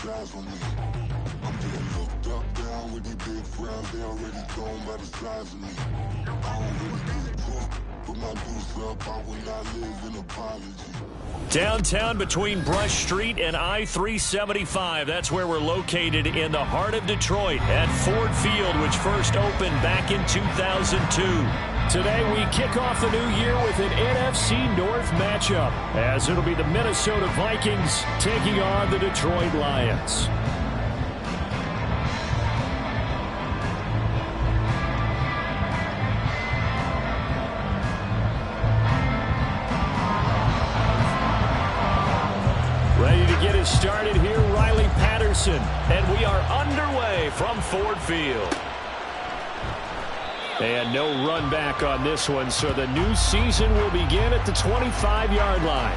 these eyes on me. I'm getting looked up, down with these big frowns. They already gone by the size of me. I don't really give a fuck. Put my deuce up, I will not live in apology. Downtown between Brush Street and I-375. That's where we're located in the heart of Detroit at Ford Field, which first opened back in 2002. Today we kick off the new year with an NFC North matchup, as it'll be the Minnesota Vikings taking on the Detroit Lions. Ready to get us started here, Riley Patterson, and we are underway from Ford Field. And no run back on this one, so the new season will begin at the 25-yard line.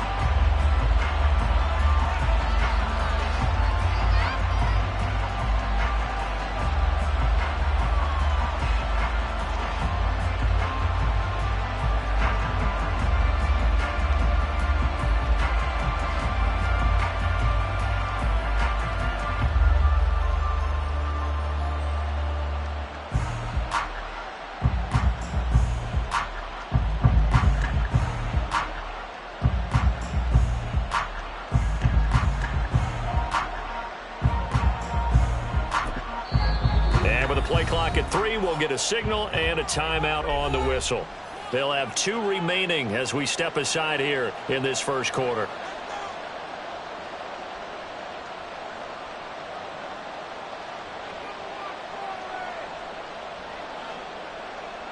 Play clock at 3. We'll get a signal and a timeout on the whistle. They'll have 2 remaining as we step aside here in this first quarter.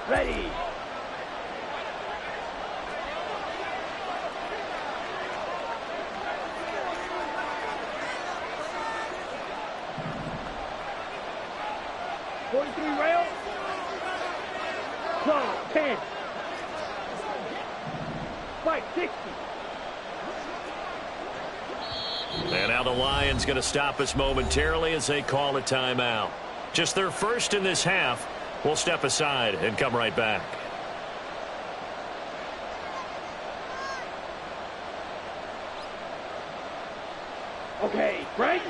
Ready. Rail. Close. 10. Fight 60. And now the Lions going to stop us momentarily as they call a timeout. Just their first in this half. We'll step aside and come right back. Okay, break.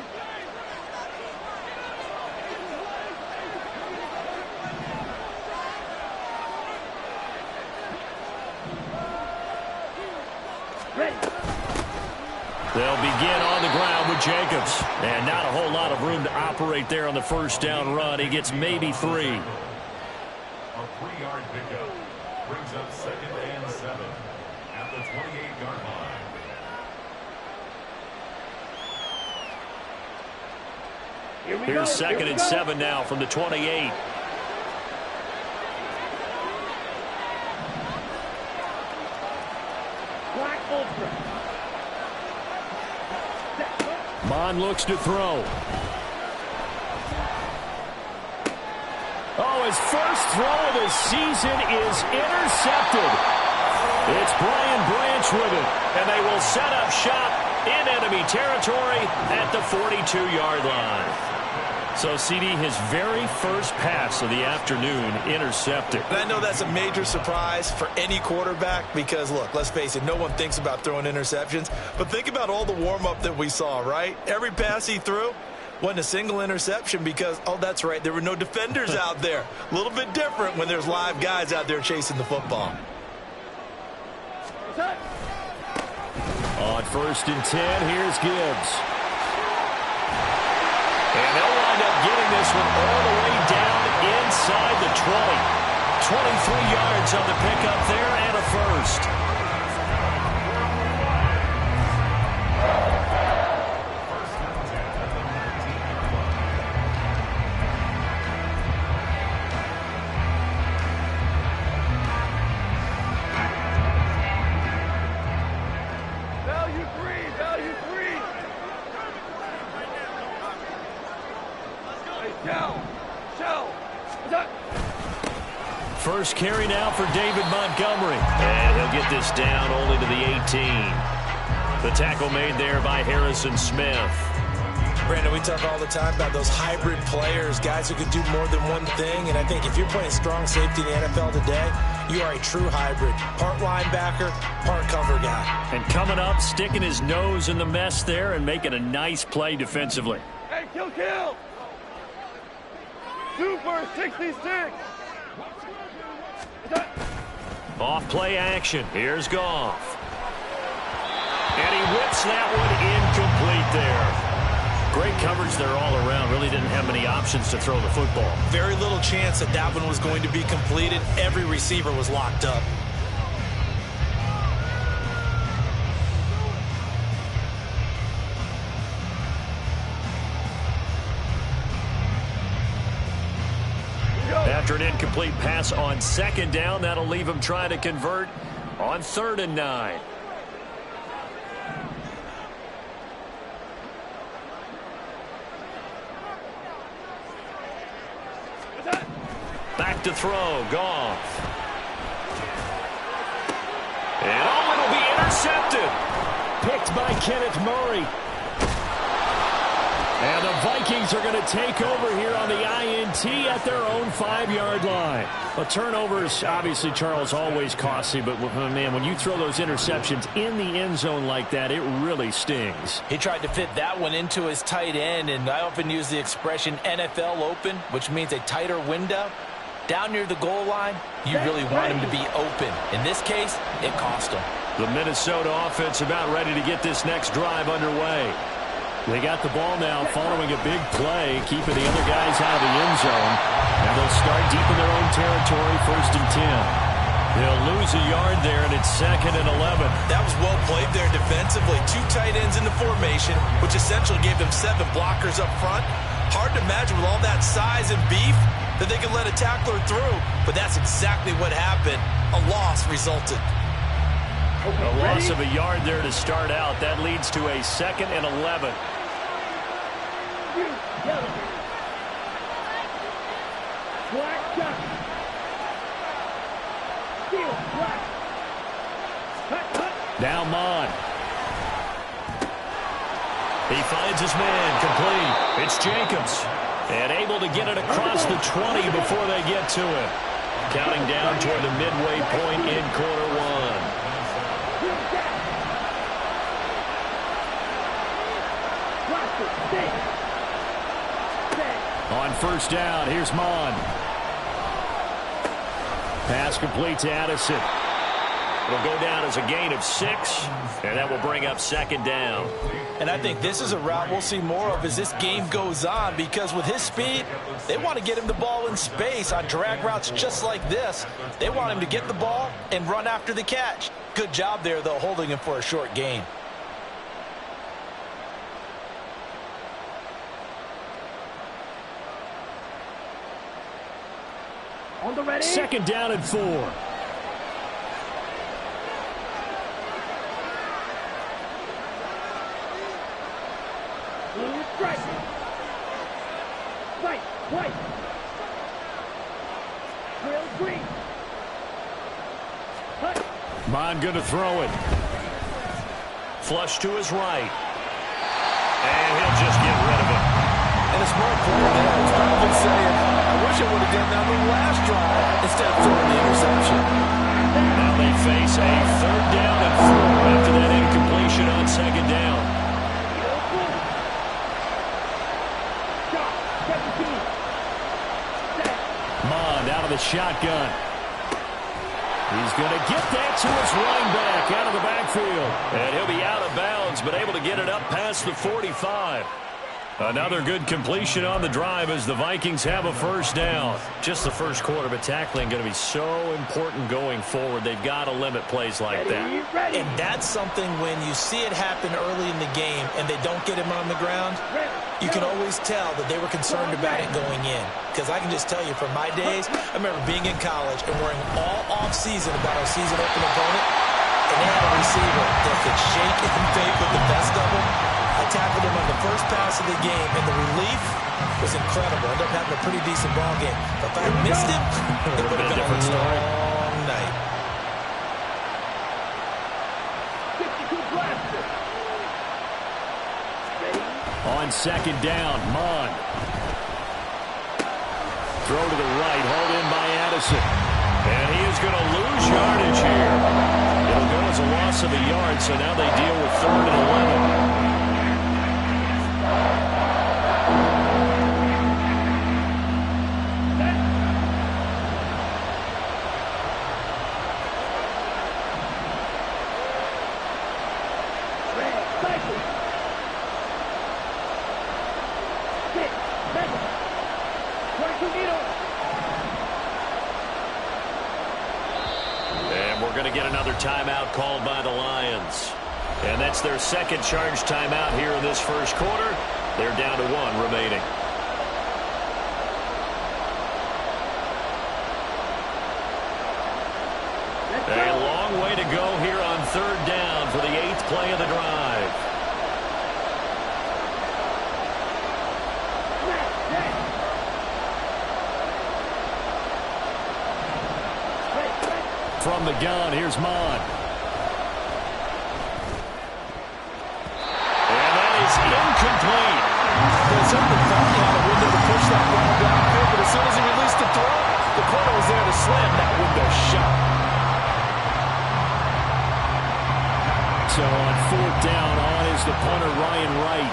They'll begin on the ground with Jacobs. And not a whole lot of room to operate there on the first down run. He gets maybe 3. A 3-yard pickup brings up 2nd and 7 at the 28-yard line. Here's 2nd and 7 now from the 28. Black Ultra. Bond looks to throw. Oh, his first throw of the season is intercepted. It's Brian Branch with it, and they will set up shop in enemy territory at the 42-yard line. So, CD, his very first pass of the afternoon intercepted. And I know that's a major surprise for any quarterback because, look, let's face it, no one thinks about throwing interceptions. But think about all the warm-up that we saw, right? Every pass he threw wasn't a single interception because, oh, that's right, there were no defenders out there. A little bit different when there's live guys out there chasing the football. On 1st and 10, here's Gibbs. And they'll wind up getting this one all the way down inside the 20. 23 yards on the pickup there and a first. First carry now for David Montgomery. And he'll get this down only to the 18. The tackle made there by Harrison Smith. Brandon, we talk all the time about those hybrid players, guys who can do more than one thing. And I think if you're playing strong safety in the NFL today, you are a true hybrid. Part linebacker, part cover guy. And coming up, sticking his nose in the mess there and making a nice play defensively. Hey, kill! Super 66! Off play action. Here's Goff. And he whips that one incomplete there. Great coverage there all around. Really didn't have many options to throw the football. Very little chance that that one was going to be completed. Every receiver was locked up. After an incomplete pass on second down, that'll leave him trying to convert on 3rd and 9. Back to throw, Goff. And it'll be intercepted. Picked by Kenneth Murray. And the Vikings are going to take over here on the INT at their own 5-yard line. Well, turnovers, obviously, Charles, always costly. But, man, when you throw those interceptions in the end zone like that, it really stings. He tried to fit that one into his tight end, and I often use the expression NFL open, which means a tighter window. Down near the goal line, you really want him to be open. In this case, it cost him. The Minnesota offense about ready to get this next drive underway. They got the ball now following a big play, keeping the other guys out of the end zone. And they'll start deep in their own territory, 1st and 10. They'll lose a yard there, and it's 2nd and 11. That was well played there defensively. 2 tight ends in the formation, which essentially gave them 7 blockers up front. Hard to imagine with all that size and beef that they could let a tackler through. But that's exactly what happened. A loss resulted. A loss of a yard there to start out. That leads to a 2nd and 11. Now Mon. He finds his man, complete. It's Jacobs. And able to get it across the 20 before they get to it. Counting down toward the midway point in quarter 1. On 1st down, here's Mon. Pass complete to Addison. It'll go down as a gain of 6, and that will bring up 2nd down. And I think this is a route we'll see more of as this game goes on, because with his speed, they want to get him the ball in space on drag routes just like this. They want him to get the ball and run after the catch. Good job there, though, holding him for a short gain. On the ready. 2nd down and 4. Right. White. Trail green. Mon going to throw it. Flush to his right. And he'll just get rid of it. And a smart player there is probably saying, I wish I would have done that on the last drive instead of throwing the interception. Now they face a 3rd down and 4 after that incompletion on 2nd down. Mon out of the shotgun. He's going to get that to his running back out of the backfield. And he'll be out of bounds, but able to get it up past the 45. Another good completion on the drive as the Vikings have a 1st down. Just the first quarter, but tackling going to be so important going forward. They've got to limit plays like that. And that's something when you see it happen early in the game and they don't get him on the ground, you can always tell that they were concerned about it going in. Because I can just tell you from my days, I remember being in college and worrying all off-season about our season-open opponent, and they had a receiver that could shake and bake with the best of them. I tackled him on the first pass of the game, and the relief was incredible. Ended up having a pretty decent ball game. But if I had missed him, it would have been a different story. long night. On on second down. Mond. Throw to the right, hauled in by Addison. And he is going to lose yardage here. It'll go as a loss of a yard, so now they deal with 3rd and 11. Timeout called by the Lions. And that's their second charge timeout here in this first quarter. They're down to 1 remaining. A long way to go here on 3rd down for the 8th play of the drive. From the gun, here's Mond. And that is incomplete. There's something thought he had a window to push that ball downfield, but as soon as he released the throw, the corner was there to slam that window shut. So on 4th down, on is the punter, Ryan Wright.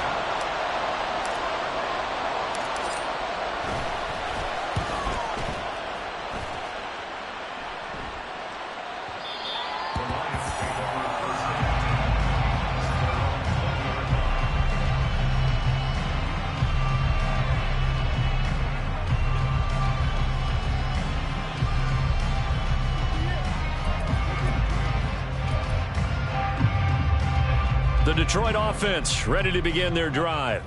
The Detroit offense ready to begin their drive.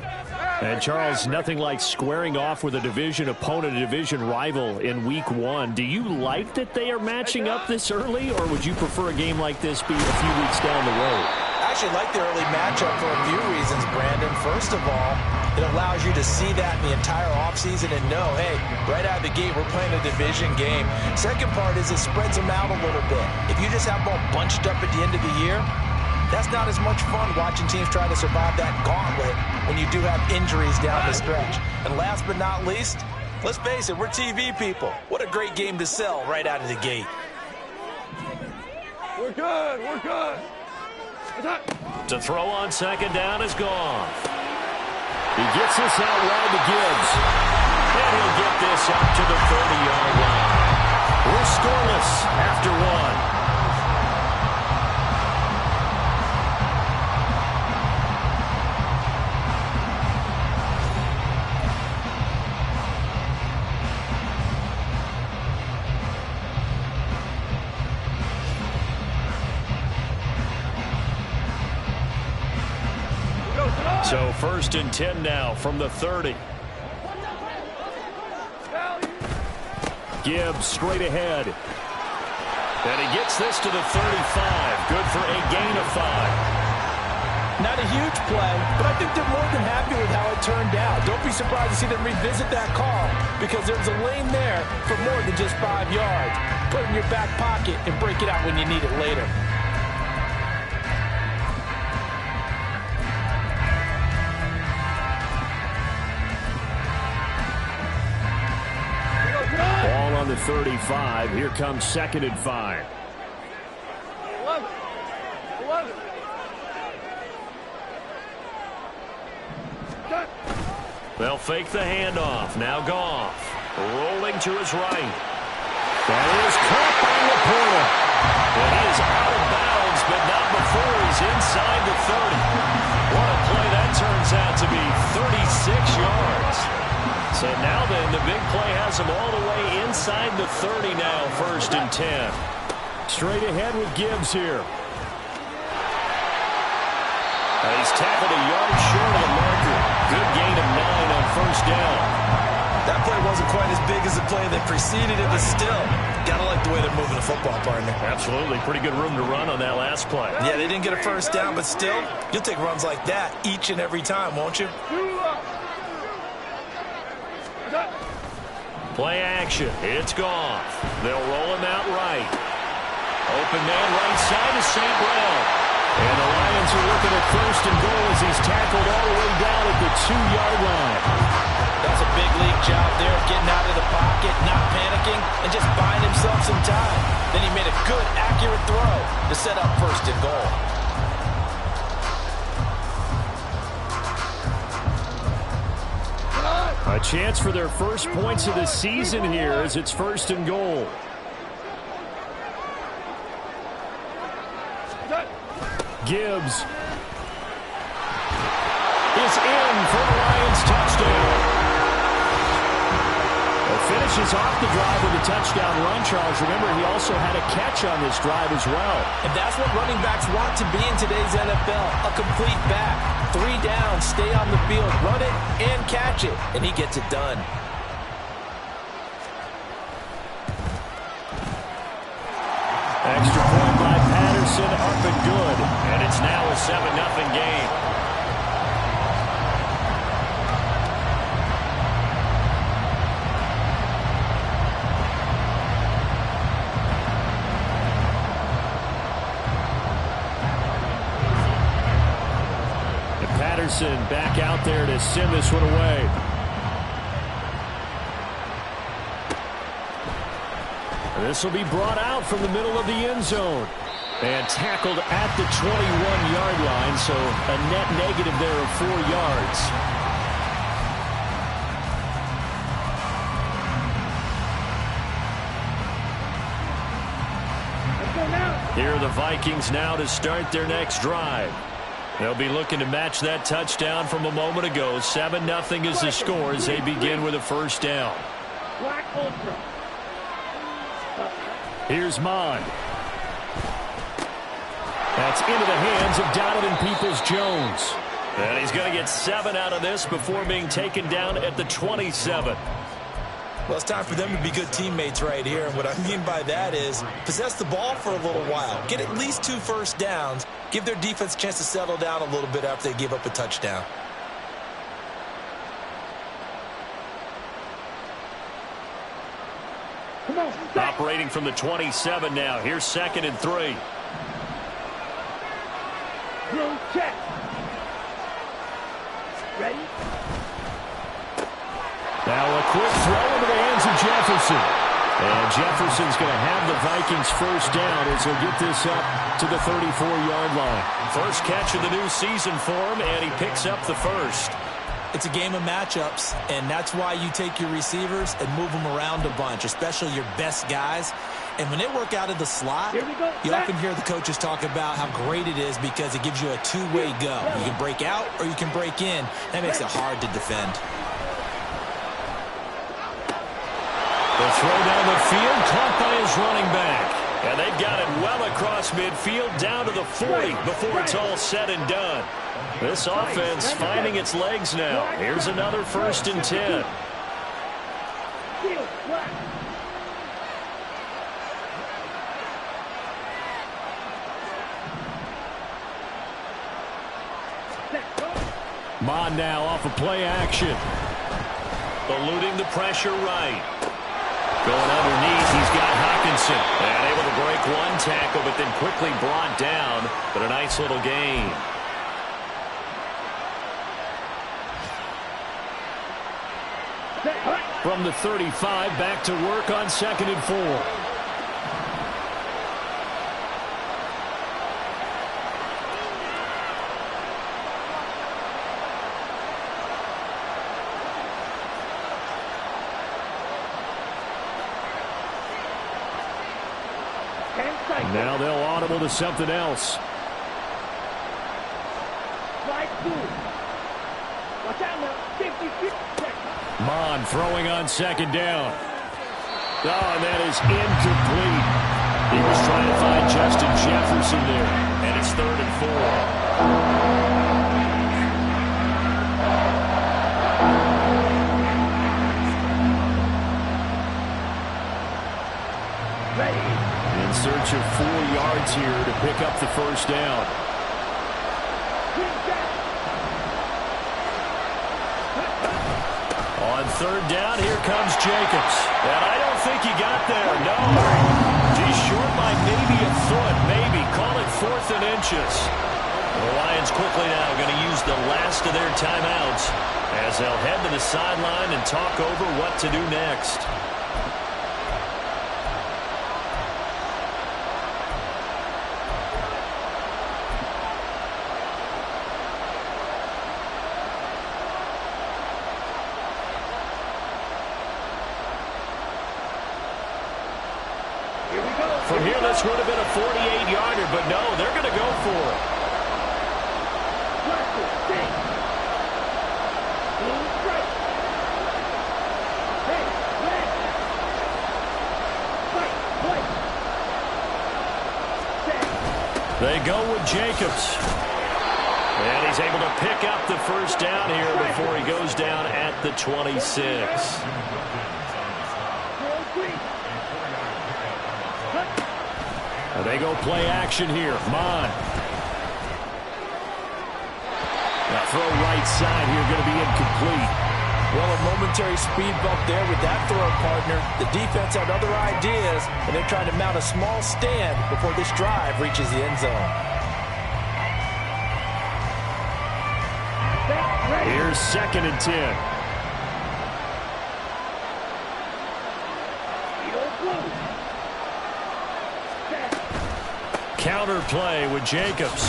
And Charles, nothing like squaring off with a division opponent, a division rival in week 1. Do you like that they are matching up this early, or would you prefer a game like this be a few weeks down the road? I actually like the early matchup for a few reasons, Brandon. First of all, it allows you to see that in the entire offseason and know, hey, right out of the gate, we're playing a division game. Second part is it spreads them out a little bit. If you just have them all bunched up at the end of the year, that's not as much fun watching teams try to survive that gauntlet when you do have injuries down the stretch. And last but not least, let's face it, we're TV people. What a great game to sell right out of the gate. We're good. We're good. To throw on second down is gone. He gets this out wide to Gibbs. And he'll get this up to the 30-yard line. We're scoreless after 1. So 1st and 10 now from the 30. Gibbs straight ahead. And he gets this to the 35. Good for a gain of 5. Not a huge play, but I think they're more than happy with how it turned out. Don't be surprised to see them revisit that call because there's a lane there for more than just 5 yards. Put it in your back pocket and break it out when you need it later. Ball on the 35. Here comes 2nd and 5. 11. They'll fake the handoff. Now Goff. Rolling to his right. That is caught by Laporta. And he is out of bounds, but not before he's inside the 30. What a play that turns out to be. 36 yards. So now then, the big play has him all the way inside the 30 now, 1st and 10. Straight ahead with Gibbs here. He's tackled a yard short of the marker. Good gain of 9 on 1st down. That play wasn't quite as big as the play that preceded it, but still, gotta like the way they're moving the football, partner. Absolutely. Pretty good room to run on that last play. Yeah, they didn't get a 1st down, but still, you'll take runs like that each and every time, won't you? Play action. It's Goff. They'll roll him out right. Open man right side is St. Brown. And the Lions are looking at first and goal as he's tackled all the way down at the 2-yard line. That's a big league job there, getting out of the pocket, not panicking, and just buying himself some time. Then he made a good, accurate throw to set up first and goal. A chance for their first points of the season here as it's first and goal. Gibbs is in for the Lions touchdown. Finishes off the drive with a touchdown run, Charles. Remember, he also had a catch on this drive as well. And that's what running backs want to be in today's NFL, a complete back. 3 down, stay on the field, run it, and catch it. And he gets it done. Extra point by Patterson, up and good. And it's now a 7-0 game. Patterson back out there to send this one away. This will be brought out from the middle of the end zone. And tackled at the 21-yard line, so a net negative there of 4 yards. Here are the Vikings now to start their next drive. They'll be looking to match that touchdown from a moment ago. 7-0 is the score as they begin with a first down. Here's Mond. That's into the hands of Donovan Peoples-Jones. And he's going to get 7 out of this before being taken down at the 27. Well, it's time for them to be good teammates right here. And what I mean by that is possess the ball for a little while. Get at least 2 first downs. Give their defense a chance to settle down a little bit after they give up a touchdown. Operating from the 27 now. Here's 2nd and 3. Check. Ready? Now a quick throw into the hands of Jefferson. And Jefferson's going to have the Vikings first down as he'll get this up to the 34-yard line. First catch of the new season for him, and he picks up the first. It's a game of matchups, and that's why you take your receivers and move them around a bunch, especially your best guys. And when they work out of the slot, you often hear the coaches talk about how great it is because it gives you a two-way go. You can break out or you can break in. That makes it hard to defend. The throw down the field, caught by his running back. And they've got it well across midfield, down to the 40 before it's all said and done. This offense finding its legs now. Here's another 1st and 10. Mond now off of play action. Eluding the pressure right. Going underneath, he's got Hockenson. And able to break one tackle, but then quickly brought down. But a nice little gain. From the 35, back to work on 2nd and 4. Now they'll audible to something else. Mond throwing on 2nd down. Oh, and that is incomplete. He was trying to find Justin Jefferson there. And it's 3rd and 4. In search of 4 yards here to pick up the first down. On 3rd down, here comes Jacobs. And I don't think he got there, no. He's short by maybe a foot, maybe. call it 4th and inches. The Lions quickly now going to use the last of their timeouts as they'll head to the sideline and talk over what to do next. From here, this would have been a 48-yarder, but no, they're going to go for it. They go with Jacobs. And he's able to pick up the first down here before he goes down at the 26. They go play action here. Mon. Now throw right side here, going to be incomplete. Well, a momentary speed bump there with that throw, partner. The defense had other ideas, and they're trying to mount a small stand before this drive reaches the end zone. Here's 2nd and 10. Counter play with Jacobs.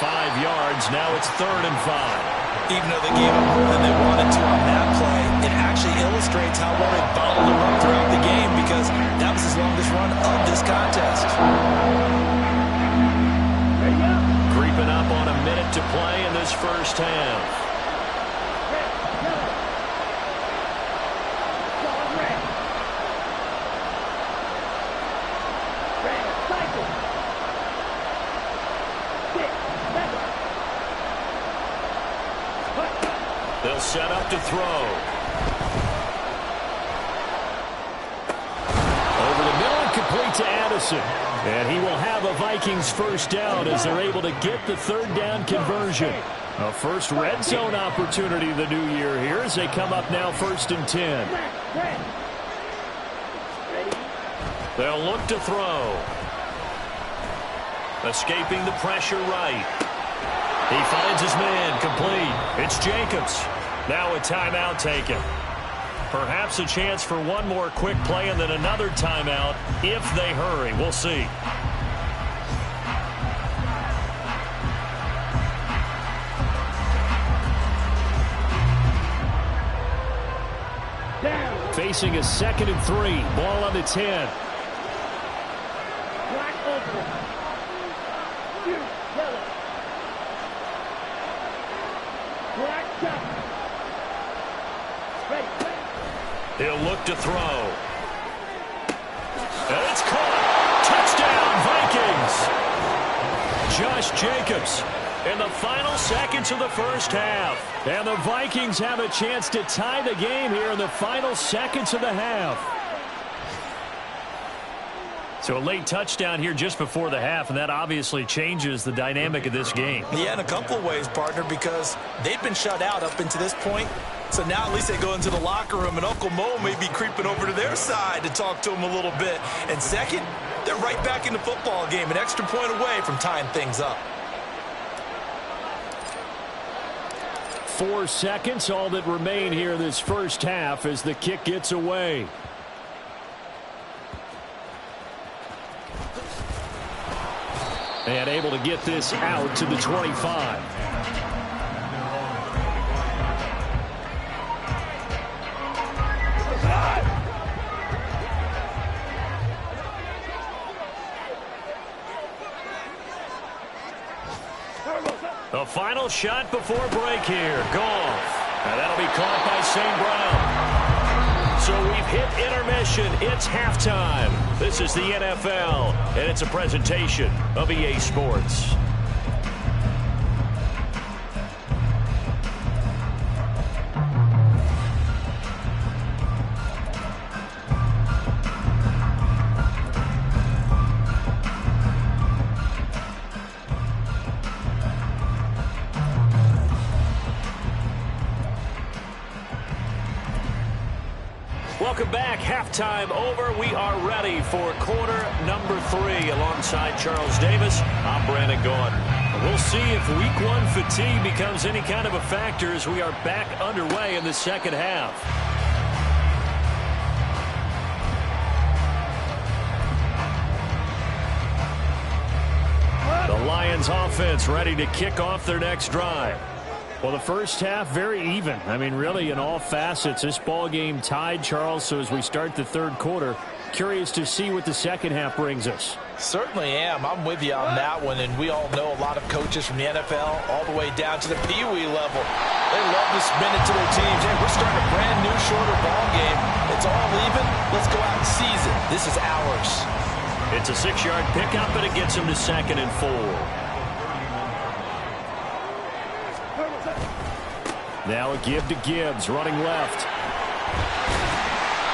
5 yards. Now it's 3rd and 5. Even though they gave up more than they wanted to on that play, it actually illustrates how well they bottled the run throughout the game because that was his longest run of this contest. Creeping up on a minute to play in this first half. They'll set up to throw. Over the middle and complete to Addison. And he will have a Vikings first down as they're able to get the 3rd down conversion. A first red zone opportunity the new year here as they come up now 1st and 10. They'll look to throw. Escaping the pressure right. He finds his man, complete. It's Jacobs. Now a timeout taken. Perhaps a chance for one more quick play and then another timeout if they hurry. We'll see. Facing a 2nd and 3. Ball on the 10. He'll look to throw. And it's caught. Touchdown, Vikings. Josh Jacobs in the final seconds of the first half. And the Vikings have a chance to tie the game here in the final seconds of the half. So a late touchdown here just before the half, and that obviously changes the dynamic of this game. Yeah, in a couple of ways, partner, because they've been shut out up until this point. So now at least they go into the locker room, and Uncle Mo may be creeping over to their side to talk to him a little bit. And second, they're right back in the football game, an extra point away from tying things up. 4 seconds, all that remain here in this first half as the kick gets away. And able to get this out to the 25. The final shot before break here. Goff. And that'll be caught by St. Brown. So we've hit intermission. It's halftime. This is the NFL, and it's a presentation of EA Sports. Welcome back. Halftime over. We are ready for quarter number 3. Alongside Charles Davis, I'm Brandon Gaudin. We'll see if week 1 fatigue becomes any kind of a factor as we are back underway in the second half. The Lions offense ready to kick off their next drive. Well, the first half, very even. I mean, really, in all facets, this ball game tied, Charles. So as we start the third quarter, curious to see what the second half brings us. Certainly am. I'm with you on that one. And we all know a lot of coaches from the NFL all the way down to the Pee Wee level. They love to spin it to their teams. Hey, we're starting a brand new, shorter ball game. It's all even. Let's go out and seize it. This is ours. It's a 6-yard pickup, and it gets him to 2nd and 4. Now a give to Gibbs, running left.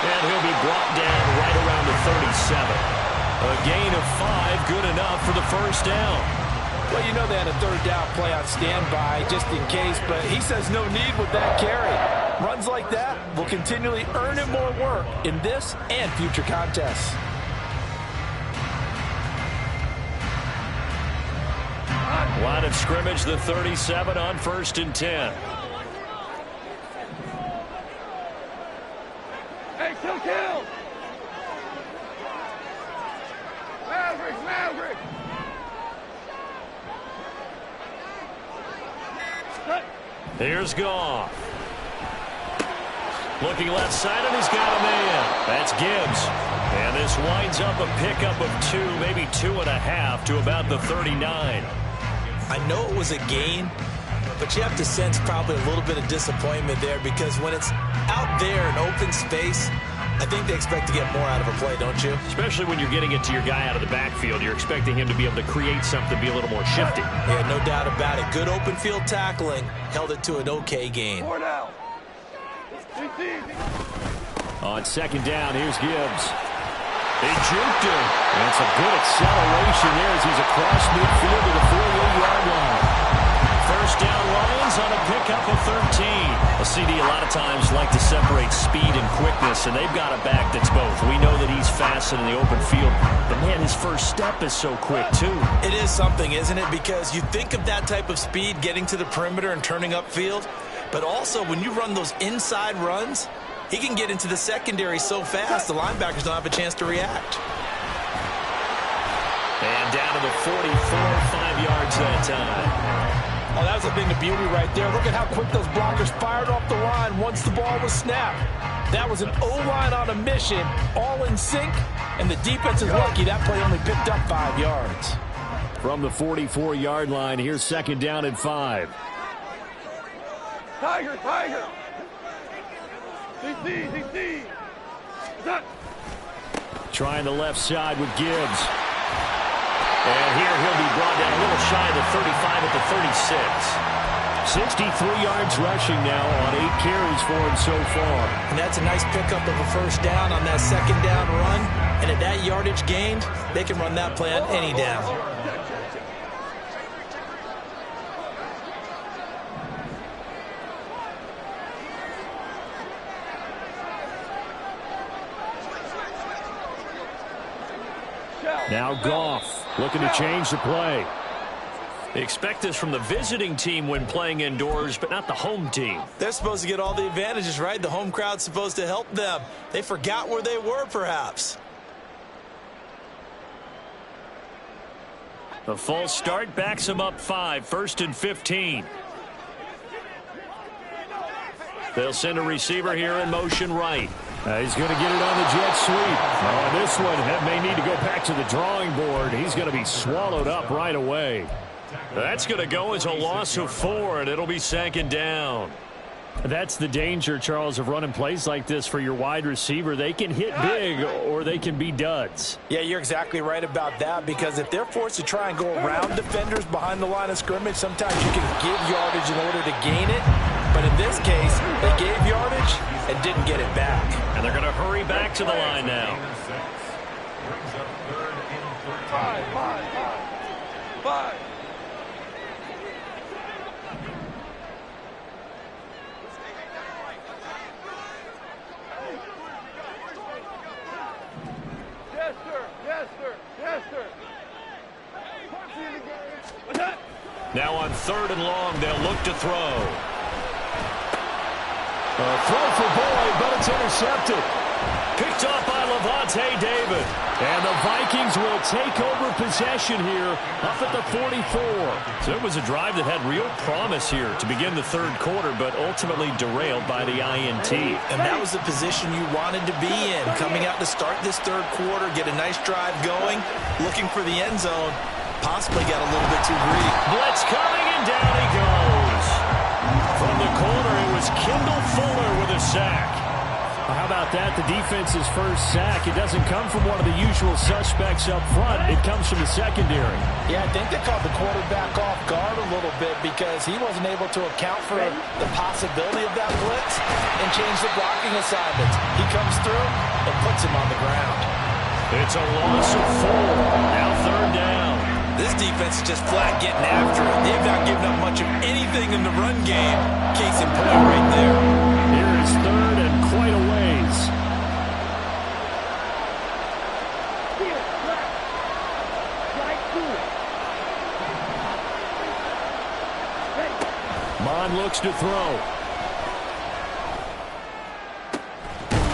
And he'll be brought down right around the 37. A gain of 5, good enough for the first down. Well, you know they had a third down play on standby just in case, but he says no need with that carry. Runs like that will continually earn him more work in this and future contests. Line of scrimmage, the 37 on 1st and 10. Hey, kill! Maverick! Here's Goff. Looking left side, and he's got a man. That's Gibbs. And this winds up a pickup of 2, maybe 2.5 to about the 39. I know it was a gain, but you have to sense probably a little bit of disappointment there because when it's out there in open space, I think they expect to get more out of a play, don't you? Especially when you're getting it to your guy out of the backfield. You're expecting him to be able to create something, be a little more shifty. Yeah, no doubt about it. Good open field tackling. Held it to an okay gain. 4 down. On 2nd down, here's Gibbs. They juked him. And it's a good acceleration there as he's across midfield to the 48-yard line. First down, Lions on a pickup of 13. A CD a lot of times like to separate speed and quickness, and they've got a back that's both. We know that he's fast in the open field, but man, his first step is so quick too. It is something, isn't it? Because you think of that type of speed getting to the perimeter and turning upfield, but also when you run those inside runs, he can get into the secondary so fast the linebackers don't have a chance to react. And down to the 44, 5 yards that time. Oh, that was a thing of beauty right there. Look at how quick those blockers fired off the line once the ball was snapped. That was an O-line on a mission, all in sync, and the defense is lucky that play only picked up 5 yards. From the 44-yard line, here's 2nd down and 5. Tiger! DC! Trying the left side with Gibbs. And here he'll be brought down a little shy of the 35 at the 36. 63 yards rushing now on 8 carries for him so far. And that's a nice pickup of a first down on that 2nd down run. And at that yardage gained, they can run that play on any down. Now Goff looking to change the play. They expect this from the visiting team when playing indoors, but not the home team. They're supposed to get all the advantages, right? The home crowd's supposed to help them. They forgot where they were, perhaps. The false start backs him up 5, 1st and 15. They'll send a receiver here in motion right. He's going to get it on the jet sweep. This one may need to go back to the drawing board. He's going to be swallowed up right away. That's going to go as a loss of 4, and it'll be 2nd down. That's the danger, Charles, of running plays like this for your wide receiver. They can hit big or they can be duds. Yeah, you're exactly right about that, because if they're forced to try and go around defenders behind the line of scrimmage, sometimes you can give yardage in order to gain it. But in this case, they gave yardage and didn't get it back. And they're going to hurry back to the line now. Five. Now on 3rd and long, they'll look to throw. A throw for Boyd, but it's intercepted. Picked off by Lavonte David. And the Vikings will take over possession here up at the 44. So it was a drive that had real promise here to begin the 3rd quarter, but ultimately derailed by the INT. And that was the position you wanted to be in. Coming out to start this 3rd quarter, get a nice drive going, looking for the end zone. Possibly got a little bit too greedy. Blitz coming, and down he goes. From the corner, it was Kendall Fuller with a sack. How about that? The defense's first sack. It doesn't come from one of the usual suspects up front. It comes from the secondary. Yeah, I think they caught the quarterback off guard a little bit because he wasn't able to account for the possibility of that blitz and change the blocking assignments. He comes through and puts him on the ground. It's a loss of 4. Now 3rd down. This defense is just flat getting after it. They've not given up much of anything in the run game. Case in point right there. Here is 3rd and quite a ways. Mond looks to throw.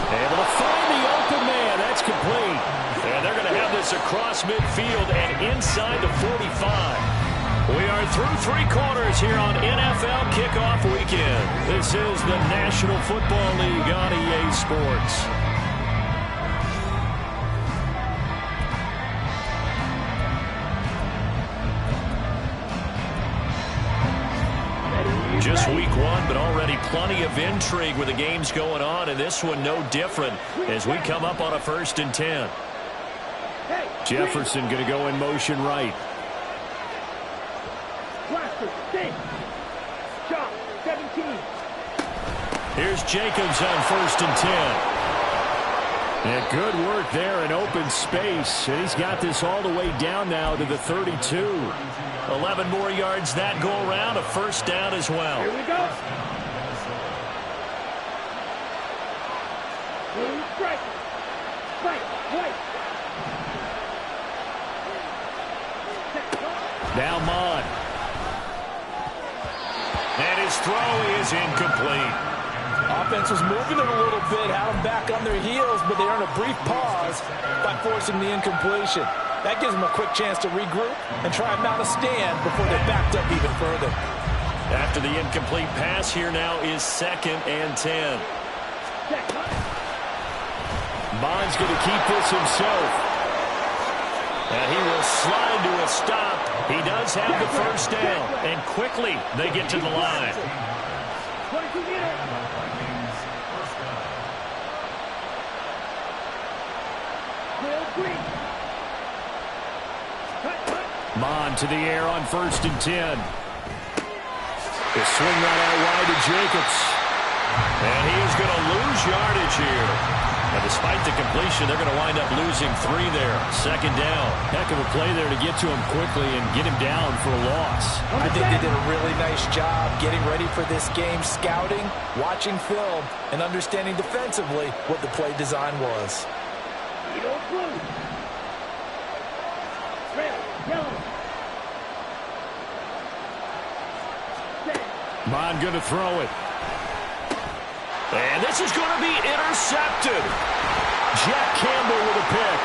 Able to find the open man. That's complete. And they're going to have this across midfield and inside the 45. We are through 3 quarters here on NFL Kickoff Weekend. This is the National Football League on EA Sports. Just week 1, but already plenty of intrigue with the games going on, and this one no different as we come up on a 1st and 10. Jefferson going to go in motion right. Here's Jacobs on 1st and 10. Yeah, good work there in open space. And he's got this all the way down now to the 32. 11 more yards that go around, a 1st down as well. Here we go. Strike. White. Now Mond. And his throw is incomplete. Offense was moving it a little bit, had them back on their heels, but they earned a brief pause by forcing the incompletion. That gives them a quick chance to regroup and try and mount a stand before they're backed up even further. After the incomplete pass, here now is 2nd and 10. Mond's going to keep this himself. And he will slide to a stop. He does have the 1st down. And quickly, they get to the line. Mond to the air on 1st and 10. The swing right out wide to Jacobs. And he is going to lose yardage here. And despite the completion, they're going to wind up losing 3 there. 2nd down. Heck of a play there to get to him quickly and get him down for a loss. I think they did a really nice job getting ready for this game, scouting, watching film, and understanding defensively what the play design was. Mond going to throw it. And this is going to be intercepted. Jack Campbell with a pick.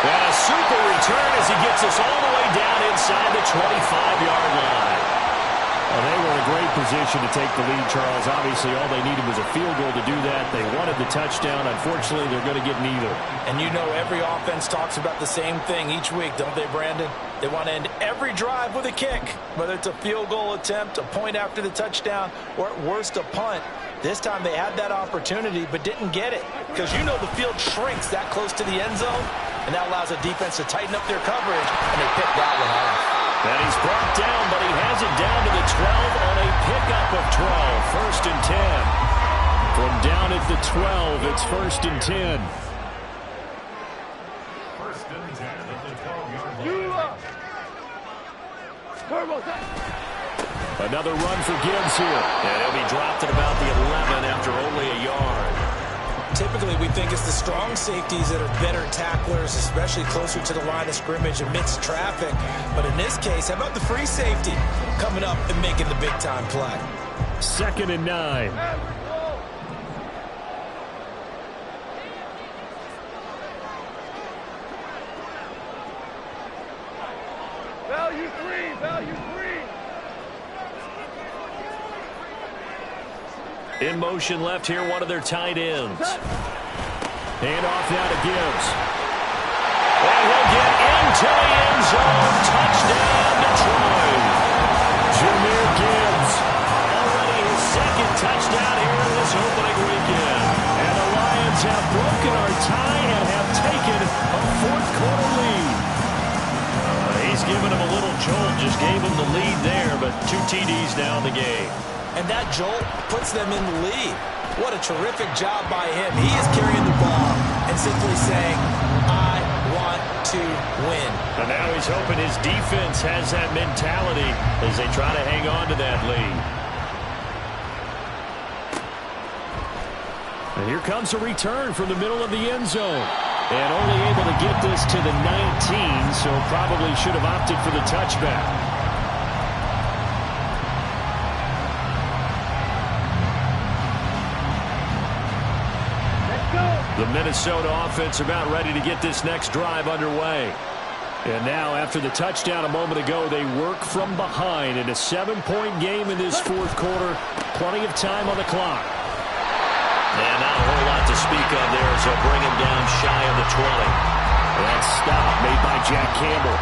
And a super return as he gets us all the way down inside the 25-yard line. Well, they were in a great position to take the lead, Charles. Obviously, all they needed was a field goal to do that. They wanted the touchdown. Unfortunately, they're going to get neither. And you know every offense talks about the same thing each week, don't they, Brandon? They want to end every drive with a kick, whether it's a field goal attempt, a point after the touchdown, or at worst, a punt. This time they had that opportunity but didn't get it because you know the field shrinks that close to the end zone, and that allows a defense to tighten up their coverage, and they picked that one off. And he's brought down, but he has it down to the 12 on a pickup of 12. 1st and 10. From down at the 12, it's 1st and 10. 1st and 10 at the 12-yard line. Another run for Gibbs here. And he'll be dropped at about the 11 after only a yard. Typically, we think it's the strong safeties that are better tacklers, especially closer to the line of scrimmage amidst traffic. But in this case, how about the free safety coming up and making the big-time play? 2nd and 9. Value three, value three. In motion left here, one of their tight ends. Hand off now to Gibbs. And he'll get into the end zone. Touchdown, Detroit. Jahmyr Gibbs. Already his 2nd touchdown here in this opening weekend. And the Lions have broken our tie and have taken a 4th quarter lead. He's given him a little jolt, just gave him the lead there, but 2 TDs now in the game. And that jolt puts them in the lead. What a terrific job by him. He is carrying the ball and simply saying, I want to win. And now he's hoping his defense has that mentality as they try to hang on to that lead. And here comes a return from the middle of the end zone. And only able to get this to the 19, so probably should have opted for the touchback. The Minnesota offense about ready to get this next drive underway. And now, after the touchdown a moment ago, they work from behind in a 7-point game in this 4th quarter. Plenty of time on the clock. And not a whole lot to speak of there as they'll bring him down shy of the 20. That stop made by Jack Campbell.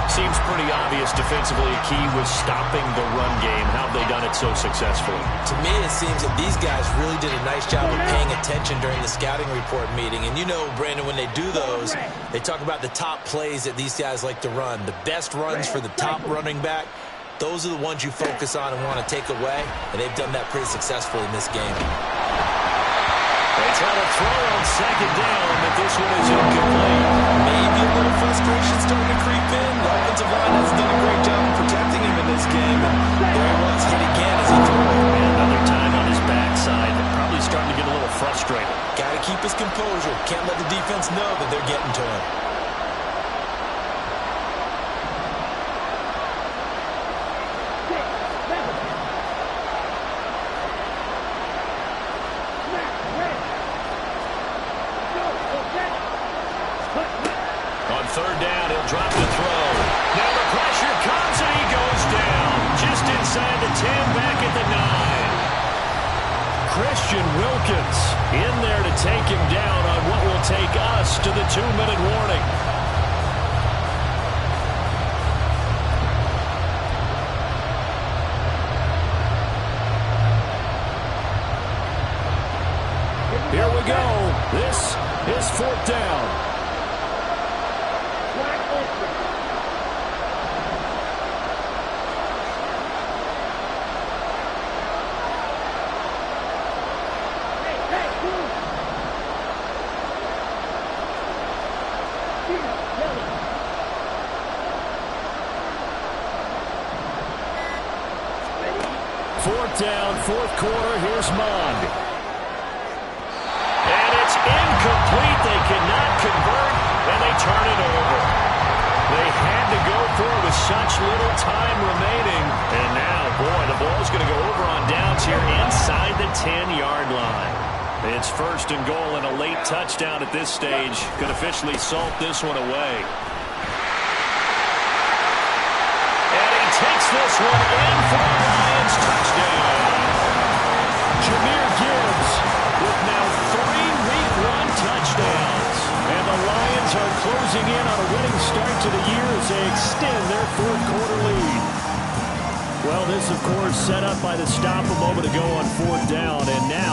Seems pretty obvious defensively a key was stopping the run game. How have they done it so successfully? To me, it seems that these guys really did a nice job of paying attention during the scouting report meeting. And you know, Brandon, when they do those, they talk about the top plays that these guys like to run. The best runs for the top running back, those are the ones you focus on and want to take away. And they've done that pretty successfully in this game. They try to throw on 2nd down, but this one is incomplete. Maybe a little frustration starting to creep in. The offensive line has done a great job of protecting him in this game. And there he was, hit again as he threw it. And another time on his backside. Probably starting to get a little frustrated. Got to keep his composure. Can't let the defense know that they're getting to him. On 3rd down, he'll drop the throw. Now the pressure comes and he goes down. Just inside the 10, back at the 9. Christian Wilkins in there to take him down on what will take us to the 2-minute warning. Here we go. This is 4th down. Down, 4th quarter, here's Mond. And it's incomplete. They cannot convert, and they turn it over. They had to go for it with such little time remaining. And now, boy, the ball's going to go over on downs here inside the 10-yard line. It's 1st and goal, and a late touchdown at this stage could officially salt this one away. And he takes this one in for the Lions touchdown. Jahmyr Gibbs with now 3 Week 1 touchdowns. And the Lions are closing in on a winning start to the year as they extend their 4th quarter lead. Well, this, of course, set up by the stop a moment ago on 4th down, and now